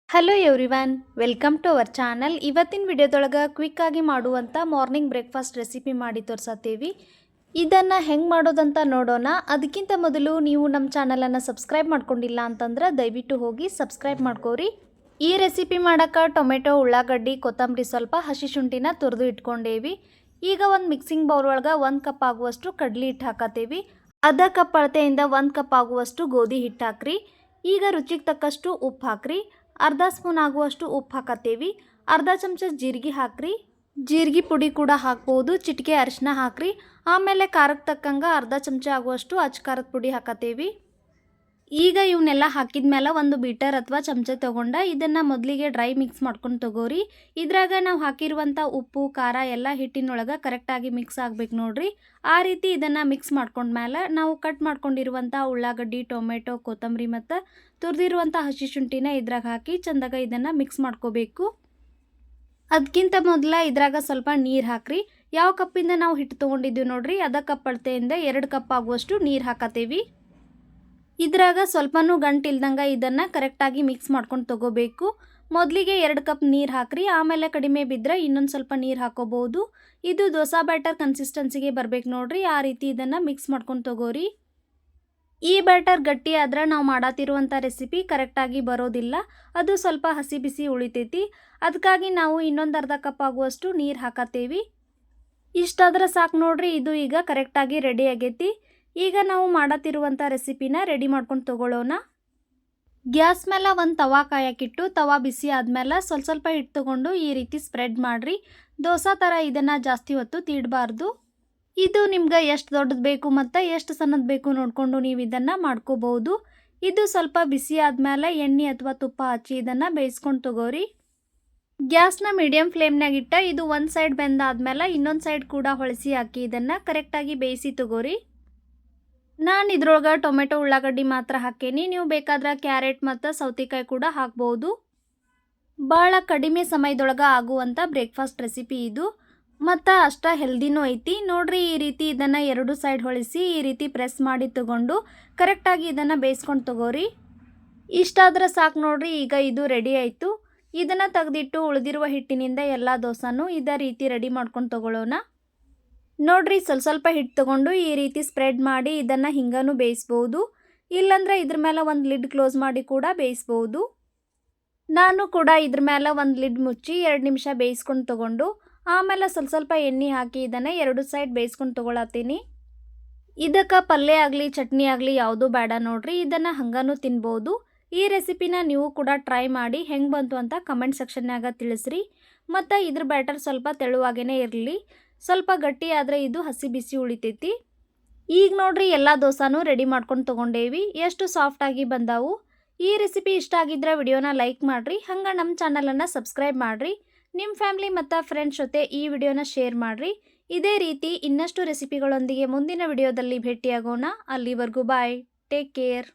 Hello everyone, welcome to our channel. ಇವತ್ತಿನ ವಿಡಿಯೋದೊಳಗೆ ಕ್ವಿಕ್ಕಾಗಿ ಮಾಡುವಂಥ ಮಾರ್ನಿಂಗ್ ಬ್ರೇಕ್ಫಾಸ್ಟ್ ರೆಸಿಪಿ ಮಾಡಿ ತೋರಿಸತ್ತೀವಿ. ಇದನ್ನು ಹೆಂಗೆ ಮಾಡೋದಂತ ನೋಡೋಣ. ಅದಕ್ಕಿಂತ ಮೊದಲು ನೀವು ನಮ್ಮ ಚಾನಲನ್ನು ಸಬ್ಸ್ಕ್ರೈಬ್ ಮಾಡ್ಕೊಂಡಿಲ್ಲ ಅಂತಂದ್ರೆ ದಯವಿಟ್ಟು ಹೋಗಿ ಸಬ್ಸ್ಕ್ರೈಬ್ ಮಾಡ್ಕೋರಿ. ಈ ರೆಸಿಪಿ ಮಾಡೋಕ್ಕೆ ಟೊಮೆಟೊ, ಉಳ್ಳಾಗಡ್ಡಿ, ಕೊತ್ತಂಬರಿ, ಸ್ವಲ್ಪ ಹಸಿ ಶುಂಠಿನ ತುರಿದು ಇಟ್ಕೊಂಡೇವಿ. ಈಗ ಒಂದು ಮಿಕ್ಸಿಂಗ್ ಬೌಲ್ ಒಳಗೆ 1 ಕಪ್ ಆಗುವಷ್ಟು ಕಡ್ಲಿ ಹಿಟ್ಟು ಹಾಕತ್ತೇವಿ. ಅರ್ಧ ಕಪ್ ಅಳತೆಯಿಂದ 1 ಕಪ್ ಆಗುವಷ್ಟು ಗೋಧಿ ಹಿಟ್ಟು ಹಾಕ್ರಿ. ಈಗ ರುಚಿಗೆ ತಕ್ಕಷ್ಟು ಉಪ್ಪು ಹಾಕ್ರಿ. ಅರ್ಧ ಸ್ಪೂನ್ ಆಗುವಷ್ಟು ಉಪ್ಪು ಹಾಕತ್ತೇವಿ. ಅರ್ಧ ಚಮಚ ಜೀರಿಗೆ ಹಾಕ್ರಿ. ಜೀರಿಗೆ ಪುಡಿ ಕೂಡ ಹಾಕ್ಬೋದು. ಚಿಟಿಕೆ ಅರಿಶಿನ ಹಾಕ್ರಿ. ಆಮೇಲೆ ಖಾರಕ್ಕೆ ತಕ್ಕಂಗೆ ಅರ್ಧ ಚಮಚ ಆಗುವಷ್ಟು ಅಚ್ಚ ಖಾರದ ಪುಡಿ ಹಾಕತ್ತೇವಿ. ಈಗ ಇವನ್ನೆಲ್ಲ ಹಾಕಿದ ಮೇಲೆ ಒಂದು ಬೀಟರ್ ಅಥವಾ ಚಮಚ ತೊಗೊಂಡ ಇದನ್ನು ಮೊದಲಿಗೆ ಡ್ರೈ ಮಿಕ್ಸ್ ಮಾಡ್ಕೊಂಡು ತಗೋರಿ. ಇದ್ರಾಗ ನಾವು ಹಾಕಿರುವಂಥ ಉಪ್ಪು ಖಾರ ಎಲ್ಲ ಹಿಟ್ಟಿನೊಳಗೆ ಕರೆಕ್ಟಾಗಿ ಮಿಕ್ಸ್ ಆಗ್ಬೇಕು ನೋಡ್ರಿ. ಆ ರೀತಿ ಇದನ್ನು ಮಿಕ್ಸ್ ಮಾಡ್ಕೊಂಡ್ಮೇಲೆ ನಾವು ಕಟ್ ಮಾಡ್ಕೊಂಡಿರುವಂಥ ಉಳ್ಳಾಗಡ್ಡಿ, ಟೊಮೆಟೊ, ಕೊತ್ತಂಬರಿ ಮತ್ತು ತುರಿದಿರುವಂಥ ಹಸಿ ಶುಂಠಿನ ಇದ್ರಾಗ ಹಾಕಿ ಚಂದಾಗ ಇದನ್ನು ಮಿಕ್ಸ್ ಮಾಡ್ಕೋಬೇಕು. ಅದಕ್ಕಿಂತ ಮೊದಲ ಇದ್ರಾಗ ಸ್ವಲ್ಪ ನೀರು ಹಾಕ್ರಿ. ಯಾವ ಕಪ್ಪಿಂದ ನಾವು ಹಿಟ್ಟು ತೊಗೊಂಡಿದ್ದೀವಿ ನೋಡ್ರಿ, ಅದ ಕಪ್ ಅಳತೆಯಿಂದ 2 ಕಪ್ ಆಗುವಷ್ಟು ನೀರು ಹಾಕತ್ತೇವಿ. ಇದ್ರಾಗ ಸ್ವಲ್ಪನೂ ಗಂಟಿಲ್ದಂಗೆ ಇದನ್ನು ಕರೆಕ್ಟಾಗಿ ಮಿಕ್ಸ್ ಮಾಡ್ಕೊಂಡು ತಗೋಬೇಕು. ಮೊದಲಿಗೆ 2 ಕಪ್ ನೀರು ಹಾಕ್ರಿ. ಆಮೇಲೆ ಕಡಿಮೆ ಬಿದ್ದರೆ ಇನ್ನೊಂದು ಸ್ವಲ್ಪ ನೀರು ಹಾಕೋಬೋದು. ಇದು ದೋಸಾ ಬ್ಯಾಟರ್ ಕನ್ಸಿಸ್ಟೆನ್ಸಿಗೆ ಬರ್ಬೇಕು ನೋಡ್ರಿ. ಆ ರೀತಿ ಇದನ್ನು ಮಿಕ್ಸ್ ಮಾಡ್ಕೊಂಡು ತಗೋರಿ. ಈ ಬ್ಯಾಟರ್ ಗಟ್ಟಿ ಆದ್ರೆ ನಾವು ಮಾಡತ್ತಿರುವಂಥ ರೆಸಿಪಿ ಕರೆಕ್ಟಾಗಿ ಬರೋದಿಲ್ಲ. ಅದು ಸ್ವಲ್ಪ ಹಸಿ ಬಿಸಿ ಉಳಿತೈತಿ. ಅದಕ್ಕಾಗಿ ನಾವು ಇನ್ನೊಂದು ಅರ್ಧ ಕಪ್ ಆಗುವಷ್ಟು ನೀರು ಹಾಕತ್ತೇವಿ. ಇಷ್ಟಾದ್ರೆ ಸಾಕು ನೋಡ್ರಿ. ಇದು ಈಗ ಕರೆಕ್ಟಾಗಿ ರೆಡಿ ಆಗೈತಿ. ಈಗ ನಾವು ಮಾಡತ್ತಿರುವಂಥ ರೆಸಿಪಿನ ರೆಡಿ ಮಾಡ್ಕೊಂಡು ತಗೊಳ್ಳೋಣ. ಗ್ಯಾಸ್ ಮೇಲೆ ಒಂದು ತವಾ ಕಾಯಕ್ಕಿಟ್ಟು ತವಾ ಬಿಸಿ ಆದಮೇಲೆ ಸ್ವಲ್ಪ ಹಿಟ್ಟು ತೊಗೊಂಡು ಈ ರೀತಿ ಸ್ಪ್ರೆಡ್ ಮಾಡಿರಿ. ದೋಸೆ ಥರ ಇದನ್ನು ಜಾಸ್ತಿ ಹೊತ್ತು ತೀಡಬಾರ್ದು. ಇದು ನಿಮ್ಗೆ ಎಷ್ಟು ದೊಡ್ಡದು ಬೇಕು ಮತ್ತು ಎಷ್ಟು ಸಣ್ಣದು ಬೇಕು ನೋಡಿಕೊಂಡು ನೀವು ಇದನ್ನು ಮಾಡ್ಕೋಬೋದು. ಇದು ಸ್ವಲ್ಪ ಬಿಸಿ ಆದಮೇಲೆ ಎಣ್ಣೆ ಅಥವಾ ತುಪ್ಪ ಹಚ್ಚಿ ಇದನ್ನು ಬೇಯಿಸ್ಕೊಂಡು ತಗೋರಿ. ಗ್ಯಾಸ್ನ ಮೀಡಿಯಮ್ ಫ್ಲೇಮ್ನಾಗಿಟ್ಟ ಇದು ಒಂದು ಸೈಡ್ ಬೆಂದಾದ್ಮೇಲೆ ಇನ್ನೊಂದು ಸೈಡ್ ಕೂಡ ಹೊಳಿಸಿ ಹಾಕಿ ಇದನ್ನು ಕರೆಕ್ಟಾಗಿ ಬೇಯಿಸಿ ತಗೋರಿ. ನಾನು ಇದ್ರೊಳಗೆ ಟೊಮೆಟೊ, ಉಳ್ಳಾಗಡ್ಡಿ ಮಾತ್ರ ಹಾಕೇನಿ. ನೀವು ಬೇಕಾದ್ರೆ ಕ್ಯಾರೆಟ್ ಮತ್ತು ಸೌತೆಕಾಯಿ ಕೂಡ ಹಾಕ್ಬೋದು. ಭಾಳ ಕಡಿಮೆ ಸಮಯದೊಳಗೆ ಆಗುವಂಥ ಬ್ರೇಕ್ಫಾಸ್ಟ್ ರೆಸಿಪಿ ಇದು ಮತ್ತು ಅಷ್ಟ ಹೆಲ್ದಿನೂ ಐತಿ ನೋಡ್ರಿ. ಈ ರೀತಿ ಇದನ್ನು 2 ಸೈಡ್ ಹೊಳಿಸಿ ಈ ರೀತಿ ಪ್ರೆಸ್ ಮಾಡಿ ತಗೊಂಡು ಕರೆಕ್ಟಾಗಿ ಇದನ್ನು ಬೇಯಿಸ್ಕೊಂಡು ತಗೋರಿ. ಇಷ್ಟಾದ್ರೆ ಸಾಕು ನೋಡ್ರಿ. ಈಗ ಇದು ರೆಡಿ ಆಯಿತು. ಇದನ್ನು ತೆಗೆದಿಟ್ಟು ಉಳಿದಿರುವ ಹಿಟ್ಟಿನಿಂದ ಎಲ್ಲ ದೋಸೆನೂ ಇದೇ ರೀತಿ ರೆಡಿ ಮಾಡ್ಕೊಂಡು ತಗೊಳ್ಳೋಣ. ನೋಡ್ರಿ, ಸ್ವಲ್ಪ ಹಿಟ್ಟು ತೊಗೊಂಡು ಈ ರೀತಿ ಸ್ಪ್ರೆಡ್ ಮಾಡಿ ಇದನ್ನು ಹಿಂಗನೂ ಬೇಯಿಸ್ಬೋದು. ಇಲ್ಲಾಂದ್ರೆ ಇದ್ರ ಮೇಲೆ ಒಂದು ಲಿಡ್ ಕ್ಲೋಸ್ ಮಾಡಿ ಕೂಡ ಬೇಯಿಸ್ಬೋದು. ನಾನು ಕೂಡ ಇದ್ರ ಮೇಲೆ ಒಂದು ಲಿಡ್ ಮುಚ್ಚಿ 2 ನಿಮಿಷ ಬೇಯಿಸ್ಕೊಂಡು ತೊಗೊಂಡು ಆಮೇಲೆ ಸ್ವಲ್ಪ ಎಣ್ಣೆ ಹಾಕಿ ಇದನ್ನು 2 ಸೈಡ್ ಬೇಯಿಸ್ಕೊಂಡು ತೊಗೊಳತ್ತೀನಿ. ಇದಕ್ಕೆ ಪಲ್ಯ ಆಗಲಿ ಚಟ್ನಿ ಆಗಲಿ ಯಾವುದೂ ಬೇಡ ನೋಡ್ರಿ. ಇದನ್ನು ಹಂಗನೂ ತಿನ್ಬೋದು. ಈ ರೆಸಿಪಿನ ನೀವು ಕೂಡ ಟ್ರೈ ಮಾಡಿ ಹೆಂಗೆ ಬಂತು ಅಂತ ಕಮೆಂಟ್ ಸೆಕ್ಷನ್ಯಾಗ ತಿಳಿಸ್ರಿ. ಮತ್ತು ಇದ್ರ ಬ್ಯಾಟರ್ ಸ್ವಲ್ಪ ತೆಳುವಾಗೇ ಇರಲಿ. ಸ್ವಲ್ಪ ಗಟ್ಟಿ ಆದರೆ ಇದು ಹಸಿ ಬಿಸಿ ಉಳಿತೈತಿ. ಈಗ ನೋಡ್ರಿ, ಎಲ್ಲ ದೋಸೆನೂ ರೆಡಿ ಮಾಡ್ಕೊಂಡು ತೊಗೊಂಡೇವಿ. ಎಷ್ಟು ಸಾಫ್ಟಾಗಿ ಬಂದಾವು. ಈ ರೆಸಿಪಿ ಇಷ್ಟ ಆಗಿದ್ರೆ ವಿಡಿಯೋನ ಲೈಕ್ ಮಾಡಿರಿ. ಹಂಗೆ ನಮ್ಮ ಚಾನಲನ್ನು ಸಬ್ಸ್ಕ್ರೈಬ್ ಮಾಡಿರಿ. ನಿಮ್ಮ ಫ್ಯಾಮಿಲಿ ಮತ್ತು ಫ್ರೆಂಡ್ಸ್ ಜೊತೆ ಈ ವಿಡಿಯೋನ ಶೇರ್ ಮಾಡಿರಿ. ಇದೇ ರೀತಿ ಇನ್ನಷ್ಟು ರೆಸಿಪಿಗಳೊಂದಿಗೆ ಮುಂದಿನ ವಿಡಿಯೋದಲ್ಲಿ ಭೇಟಿಯಾಗೋಣ. ಅಲ್ಲಿವರೆಗೂ ಬಾಯ್, ಟೇಕ್ ಕೇರ್.